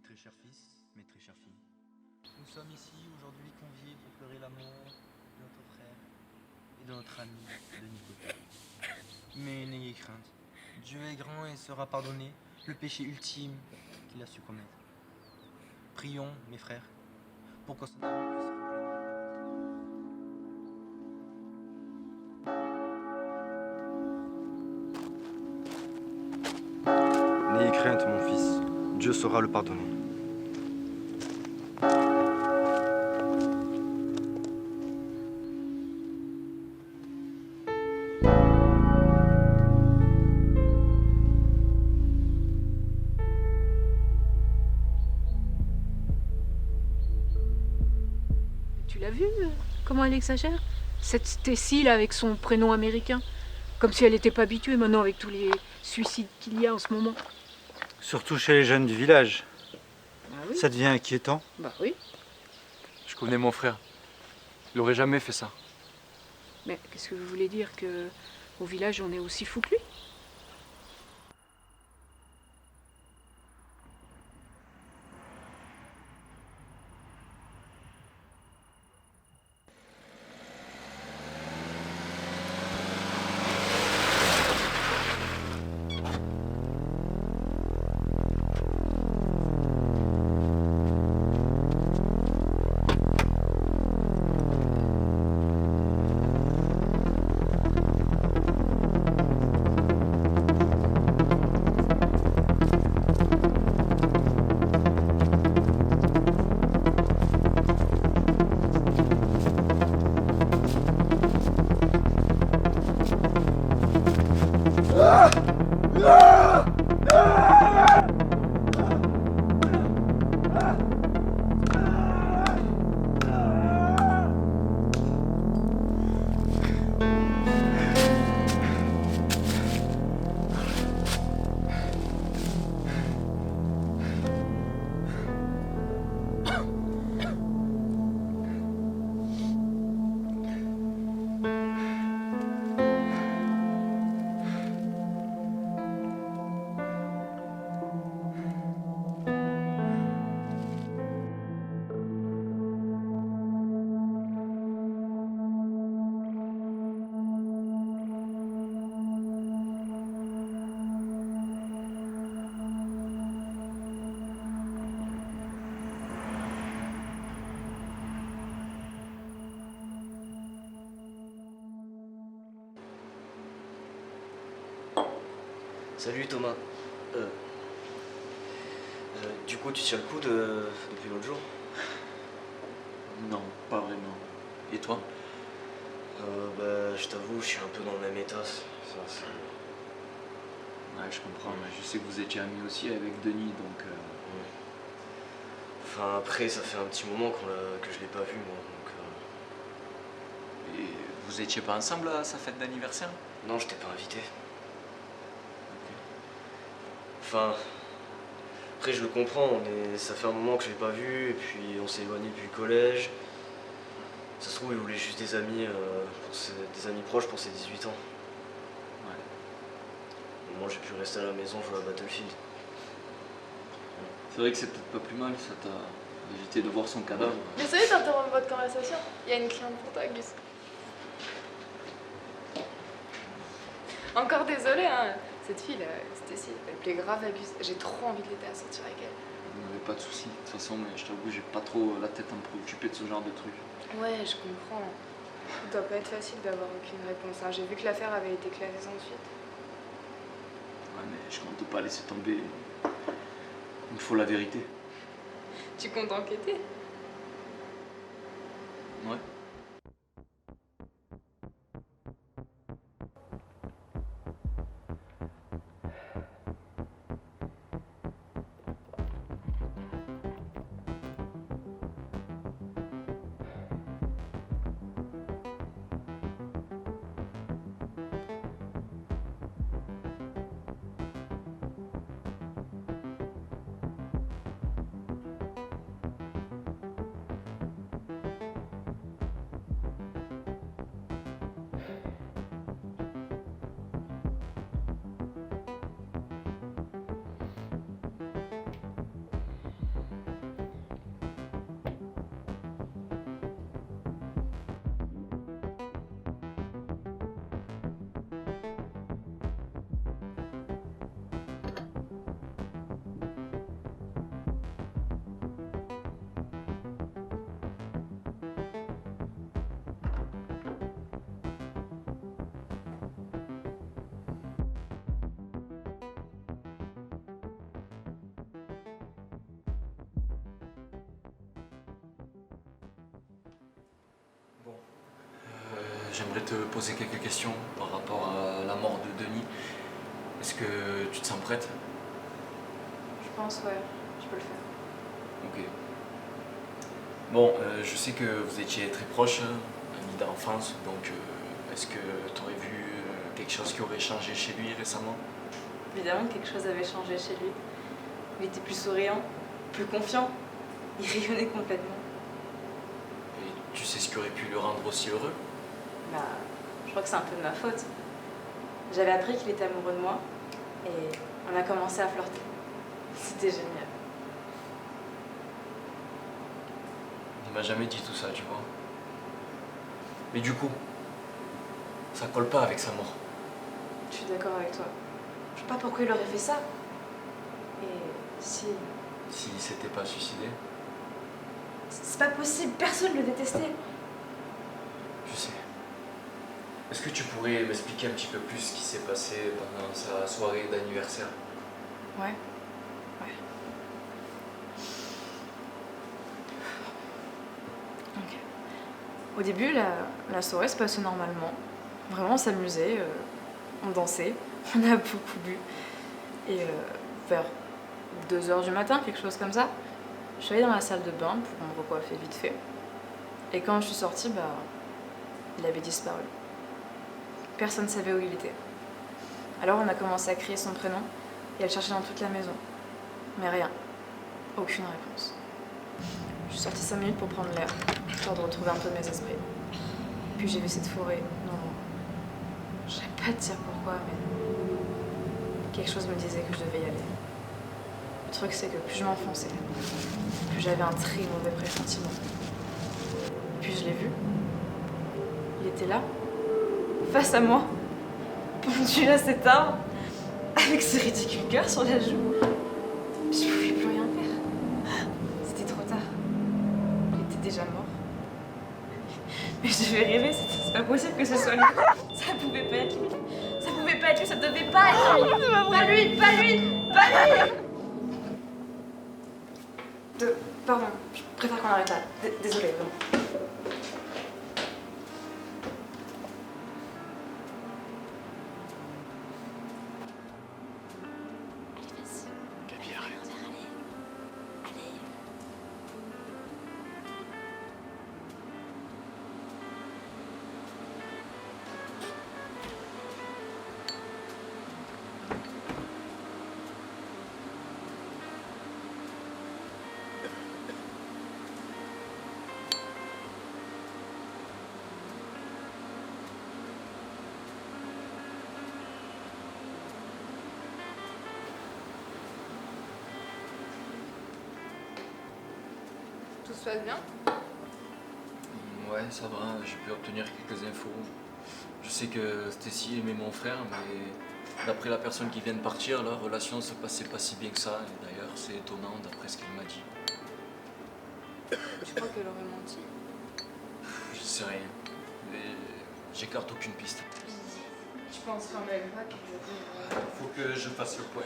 très chers fils, mes très chères filles, nous sommes ici aujourd'hui conviés pour pleurer la mort de notre frère et de notre ami de Nicodème. Mais n'ayez crainte, Dieu est grand et sera pardonné le péché ultime qu'il a su commettre. Prions, mes frères, pour que son âme puisse rejoindre. N'ayez crainte, mon fils, Dieu saura le pardonner. Tu l'as vu, comment elle exagère? Cette Stacy là avec son prénom américain. Comme si elle n'était pas habituée maintenant avec tous les suicides qu'il y a en ce moment. Surtout chez les jeunes du village. Ah oui. Ça devient inquiétant. Bah oui. Je connais mon frère. Il aurait jamais fait ça. Mais qu'est-ce que vous voulez dire, que au village on est aussi fou que lui? Salut Thomas. Du coup, tu tiens le coup depuis l'autre jour? Non, pas vraiment. Et toi? Je t'avoue, je suis un peu dans le même état. Ouais, je comprends, mais je sais que vous étiez amis aussi avec Denis, donc... Ouais. Enfin, après, ça fait un petit moment que je l'ai pas vu, moi, donc... Et vous étiez pas ensemble à sa fête d'anniversaire? Non, je t'ai pas invité. Enfin... Après, je le comprends, ça fait un moment que je l'ai pas vu, et puis on s'est éloigné depuis le collège. Ça se trouve, il voulait juste des amis, des amis proches pour ses 18 ans. Ouais. Moi, j'ai pu rester à la maison jouer à Battlefield. C'est vrai que c'est peut-être pas plus mal, ça t'a évité de voir son cadavre. Désolée d'interrompre votre conversation. Il y a une cliente pour toi, Gus. Encore désolée, hein. Cette fille, là, Stacy, elle plaît grave à Gus. J'ai trop envie de l'aider à sortir avec elle. Mais pas de soucis. De toute façon, mais je t'avoue, j'ai pas trop la tête à me préoccuper de ce genre de trucs. Ouais, je comprends. Ça doit pas être facile d'avoir aucune réponse, hein. J'ai vu que l'affaire avait été classée sans suite. Ouais, mais je compte pas laisser tomber. Il me faut la vérité. Tu comptes enquêter? Ouais. j'aimerais te poser quelques questions par rapport à la mort de Denis. Est-ce que tu te sens prête? Je pense, ouais, je peux le faire. Ok. Bon, je sais que vous étiez très proches, hein, amis d'enfance, donc est-ce que tu aurais vu quelque chose qui aurait changé chez lui récemment? Évidemment que quelque chose avait changé chez lui. Il était plus souriant, plus confiant. Il rayonnait complètement. Et tu sais ce qui aurait pu le rendre aussi heureux? Bah, je crois que c'est un peu de ma faute. J'avais appris qu'il était amoureux de moi et on a commencé à flirter. C'était génial. Il m'a jamais dit tout ça, tu vois. Mais du coup, ça colle pas avec sa mort. Je suis d'accord avec toi. Je sais pas pourquoi il aurait fait ça. Et si... S'il s'était pas suicidé, C'est pas possible, personne le détestait. je sais. Est-ce que tu pourrais m'expliquer un petit peu plus ce qui s'est passé pendant sa soirée d'anniversaire? Ouais. Ok. Au début, la soirée se passait normalement. Vraiment, on s'amusait, on dansait, on a beaucoup bu. Et vers 2h du matin, quelque chose comme ça, je suis allée dans la salle de bain pour me recoiffer vite fait. Et quand je suis sortie, bah, il avait disparu. Personne ne savait où il était. Alors on a commencé à crier son prénom et à le chercher dans toute la maison. Mais rien. Aucune réponse. Je suis sortie 5 minutes pour prendre l'air, histoire de retrouver un peu de mes esprits. Puis j'ai vu cette forêt. Non, je sais pas te dire pourquoi, mais quelque chose me disait que je devais y aller. Le truc, c'est que plus je m'enfonçais, plus j'avais un très mauvais pressentiment. Puis je l'ai vu. Il était là, face à moi, pendu à cet arbre, avec ce ridicule cœur sur la joue. Je pouvais plus rien faire. C'était trop tard. Il était déjà mort. Mais je devais rêver, c'est pas possible que ce soit lui. Ça pouvait pas être lui. Ça pouvait pas être lui, ça devait pas être lui. Pas lui, pas lui, pas lui. Pardon, je préfère qu'on arrête là. Désolée, vraiment. Tout se passe bien? Ouais, ça va, j'ai pu obtenir quelques infos. Je sais que Stacy aimait mon frère, mais d'après la personne qui vient de partir, la relation se passait pas si bien que ça. Et d'ailleurs, c'est étonnant d'après ce qu'elle m'a dit. Tu crois qu'elle aurait menti? Je sais rien, mais j'écarte aucune piste. Je pense quand même pas qu'elle aurait... Faut que je fasse le point.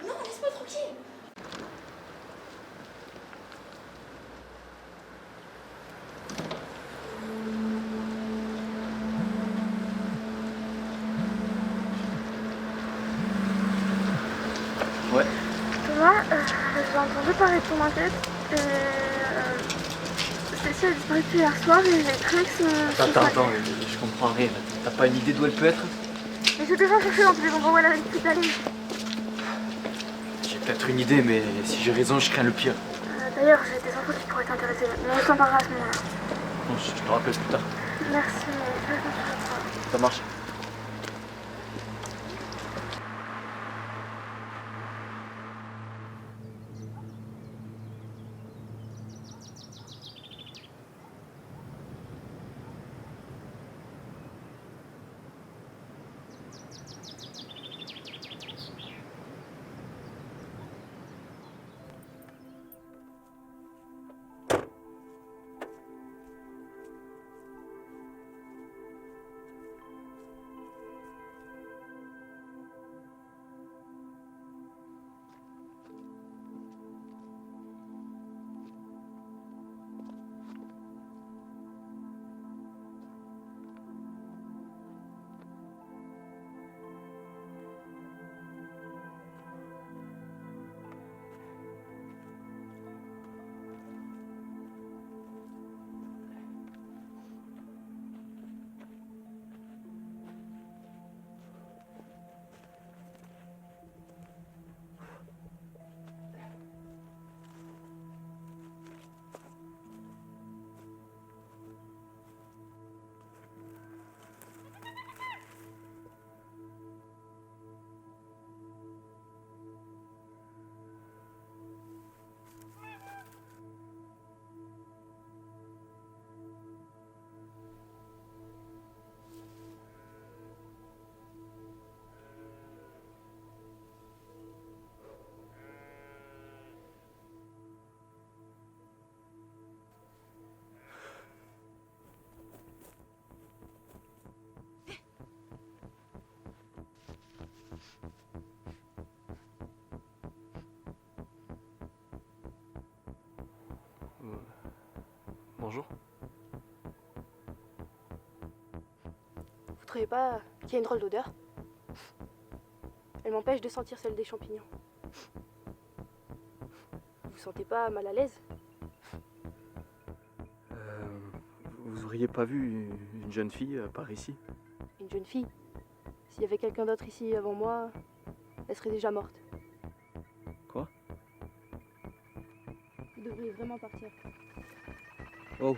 Non, laisse-moi tranquille. Ouais. Thomas, j'ai entendu parler de ton enquête et Stacy a disparu depuis hier soir et j'ai cru que ce... Attends, je comprends rien. T'as pas une idée d'où elle peut être? Mais j'ai déjà cherché dans tous les endroits où elle avait été allée. J'ai peut-être une idée, mais si j'ai raison, je crains le pire. D'ailleurs, j'ai des infos qui pourraient t'intéresser, mais on s'en parlera à ce moment-là. Bon, je te rappelle plus tard. Merci, mais fais attention à toi. Ça marche. Bonjour. Vous trouvez pas qu'il y a une drôle d'odeur? Elle m'empêche de sentir celle des champignons. Vous vous sentez pas mal à l'aise? Vous auriez pas vu une jeune fille par ici? Une jeune fille? S'il y avait quelqu'un d'autre ici avant moi, elle serait déjà morte. Quoi? Vous devriez vraiment partir. Oh.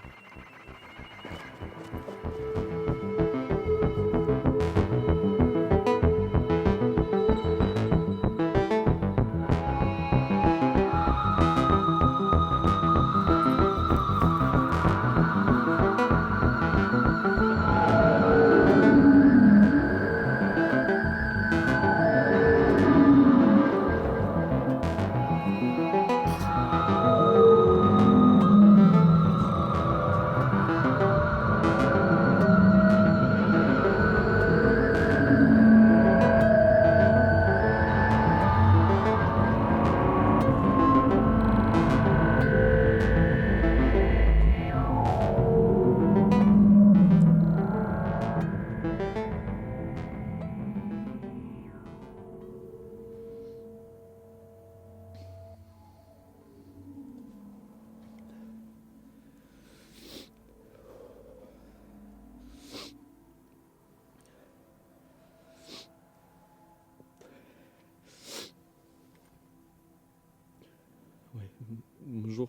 Bonjour.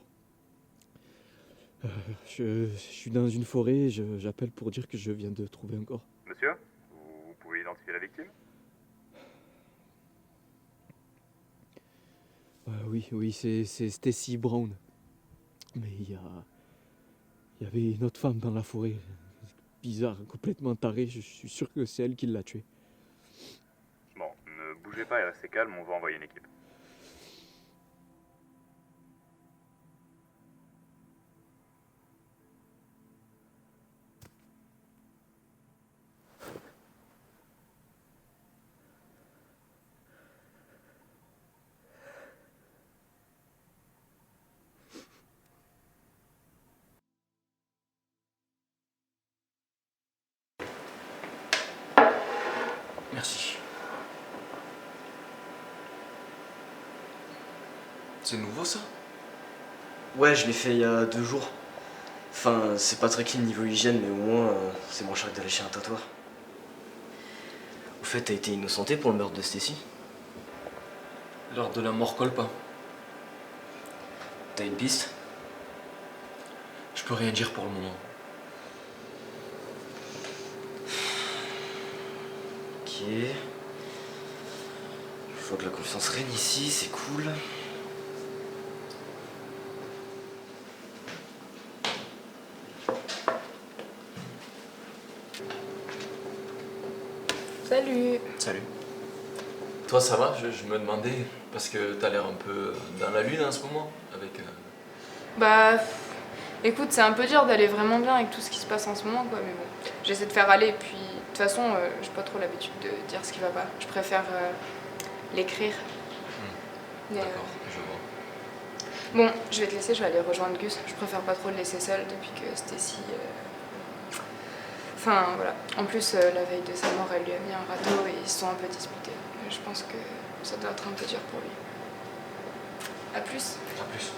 Je suis dans une forêt, j'appelle pour dire que je viens de trouver un corps. Monsieur, vous pouvez identifier la victime? Oui, c'est Stacy Brown. Mais il y avait une autre femme dans la forêt. Bizarre, complètement tarée, je suis sûr que c'est elle qui l'a tuée. Bon, ne bougez pas et restez calme, on va envoyer une équipe. Merci. C'est nouveau ça? Ouais, je l'ai fait il y a 2 jours. Enfin, c'est pas très clean niveau hygiène, mais au moins, c'est moins cher que d'aller chez un tatoueur. Au fait, t'as été innocenté pour le meurtre de Stacy? L'heure de la mort colle pas. T'as une piste? Je peux rien dire pour le moment. Ok. Il faut que la confiance règne ici, c'est cool. Salut. Salut. Toi ça va? Je me demandais, parce que t'as l'air un peu dans la lune en ce moment, avec... Bah, écoute, c'est un peu dur d'aller vraiment bien avec tout ce qui se passe en ce moment, quoi, mais bon, j'essaie de faire aller, puis de toute façon, j'ai pas trop l'habitude de dire ce qui va pas. Je préfère l'écrire. Mais, D'accord, je vois. bon, je vais te laisser, je vais aller rejoindre Gus. Je préfère pas trop le laisser seul depuis que Stacy... Enfin, voilà. En plus, la veille de sa mort, elle lui a mis un râteau et ils se sont un peu disputés. Je pense que ça doit être un peu dur pour lui. À plus. À plus.